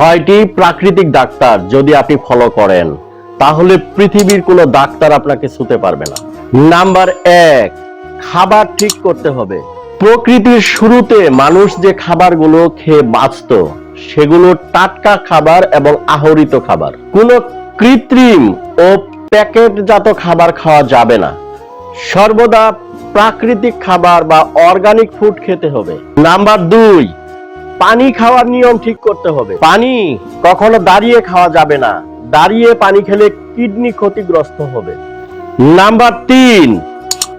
6টি প্রাকৃতিক ডাক্তার যদি আপনি ফলো করেন তাহলে পৃথিবীর কোনো ডাক্তার আপনাকে ছুঁতে পারবে না। নাম্বার 1, খাবার ঠিক করতে হবে। প্রকৃতির শুরুতে মানুষ যে খাবারগুলো খেয়ে বাঁচত সেগুলো টাটকা খাবার এবং আহরিত খাবার। কোনো কৃত্রিম ও প্যাকেটজাত খাবার খাওয়া যাবে না। সর্বদা প্রাকৃতিক খাবার বা অর্গানিক ফুড খেতে হবে। নাম্বার 2, পানি খাওয়ার নিয়ম ঠিক করতে হবে। পানি কখনো দাঁড়িয়ে খাওয়া যাবে না। দাঁড়িয়ে পানি খেলে কিডনি ক্ষতিগ্রস্ত হবে। নাম্বার 3,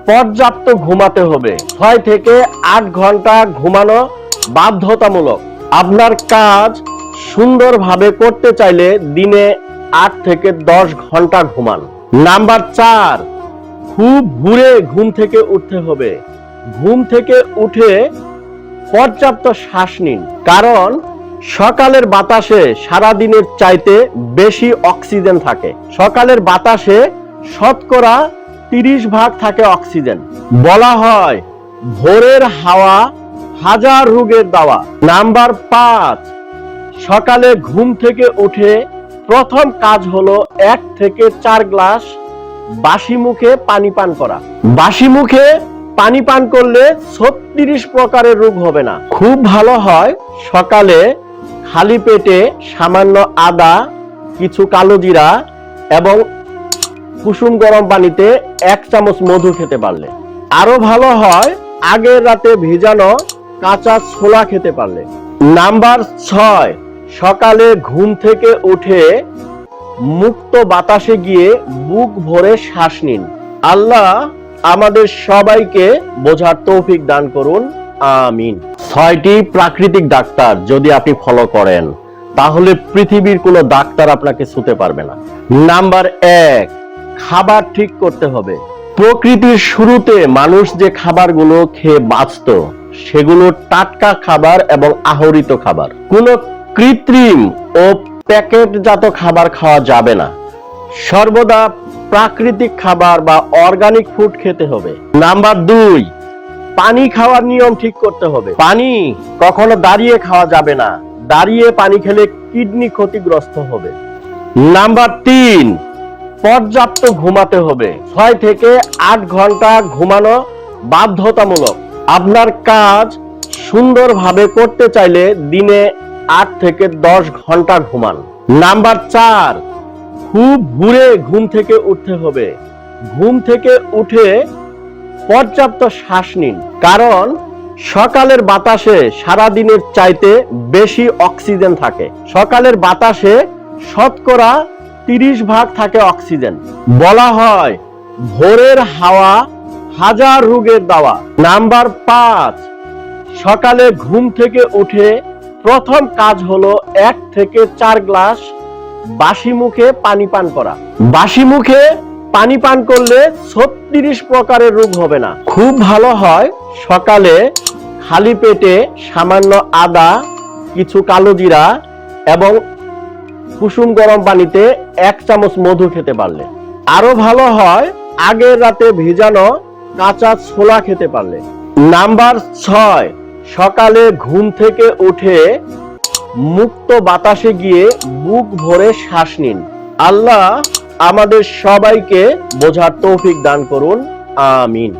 পর্যাপ্ত ঘুমাতে হবে। 6 থেকে 8 ঘন্টা ঘুমানো বাধ্যতামূলক। আপনার কাজ সুন্দরভাবে করতে চাইলে দিনে 8 থেকে 10 ঘন্টা ঘুমান। নাম্বার 4, খুব ভোরে ঘুম থেকে উঠতে হবে। ঘুম থেকে উঠে পর্যাপ্ত শ্বাস নিন, কারণ সকালের বাতাসে সারা দিনের চাইতে বেশি অক্সিজেন থাকে। সকালের বাতাসে শতকরা 30% থাকে অক্সিজেন। বলা হয় ভোরের হাওয়া হাজার রোগের দাওয়া। নাম্বার 5, সকালে ঘুম থেকে উঠে প্রথম কাজ হলো 1 থেকে 4 গ্লাস বাসি মুখে পানি পান করা। বাসি মুখে পানি পান করলে 36 প্রকারের রোগ হবে না। খুব ভালো হয় সকালে খালি পেটে সামান্য আদা, কিছু কালো জিরা এবং কুসুম গরম পানিতে 1 চামচ মধু খেতে পারলে। আরো ভালো হয় আগের রাতে ভিজানো কাঁচা ছোলা খেতে পারলে। নাম্বার 6, সকালে ঘুম থেকে উঠে মুক্ত বাতাসে গিয়ে বুক ভরে শ্বাস নিন। আল্লাহ আমাদের সবাইকে বোঝার তৌফিক দান করুন, আমিন। 6টি প্রাকৃতিক ডাক্তার যদি আপনি ফলো করেন তাহলে পৃথিবীর কোনো ডাক্তার আপনাকে ছুঁতে পারবে না। নাম্বার 1, খাবার ঠিক করতে হবে। প্রকৃতির শুরুতে মানুষ যে খাবারগুলো খেয়ে বাঁচত সেগুলো টাটকা খাবার এবং আহরিত খাবার। কোনো কৃত্রিম ও প্যাকেটজাত খাবার খাওয়া যাবে না। সর্বদা প্রাকৃতিক খাবার বা অর্গানিক ফুড খেতে হবে। নাম্বার 2, পানি খাওয়ার নিয়ম ঠিক করতে হবে। পানি কখনো দাঁড়িয়ে খাওয়া যাবে না। দাঁড়িয়ে পানি খেলে কিডনি ক্ষতিগ্রস্ত হবে। নাম্বার 3, পর্যাপ্ত ঘুমাতে হবে। 6 থেকে 8 ঘন্টা ঘুমানো বাধ্যতামূলক। আপনার কাজ সুন্দরভাবে করতে চাইলে দিনে 8 থেকে 10 ঘন্টা ঘুমান। নাম্বার 4, খুব ভোরে ঘুম থেকে উঠতে হবে। ঘুম থেকে উঠে পর্যাপ্ত শ্বাস নিন, কারণ সকালের বাতাসে সারা দিনের চাইতে বেশি অক্সিজেন থাকে। সকালের বাতাসে শতকরা 30% থাকে অক্সিজেন। বলা হয় ভোরের হাওয়া হাজার রোগের দাওয়া। নাম্বার 5, সকালে ঘুম থেকে উঠে প্রথম কাজ হলো 1 থেকে 4 গ্লাস বাসি মুখে পানি পান করা। বাসি মুখে পানি পান করলে 36 প্রকারের রোগ হবে না। খুব ভালো হয় সকালে খালি পেটে সামান্য আদা, কিছু কালো জিরা এবং কুসুম গরম পানিতে 1 চামচ মধু খেতে পারলে। আরো ভালো হয় আগের রাতে ভিজানো কাঁচা ছোলা খেতে পারলে। নাম্বার 6, সকালে ঘুম থেকে উঠে মুক্ত বাতাসে গিয়ে বুক ভরে শ্বাস নিন। আল্লাহ আমাদের সবাইকে বোঝার তৌফিক দান করুন, আমিন।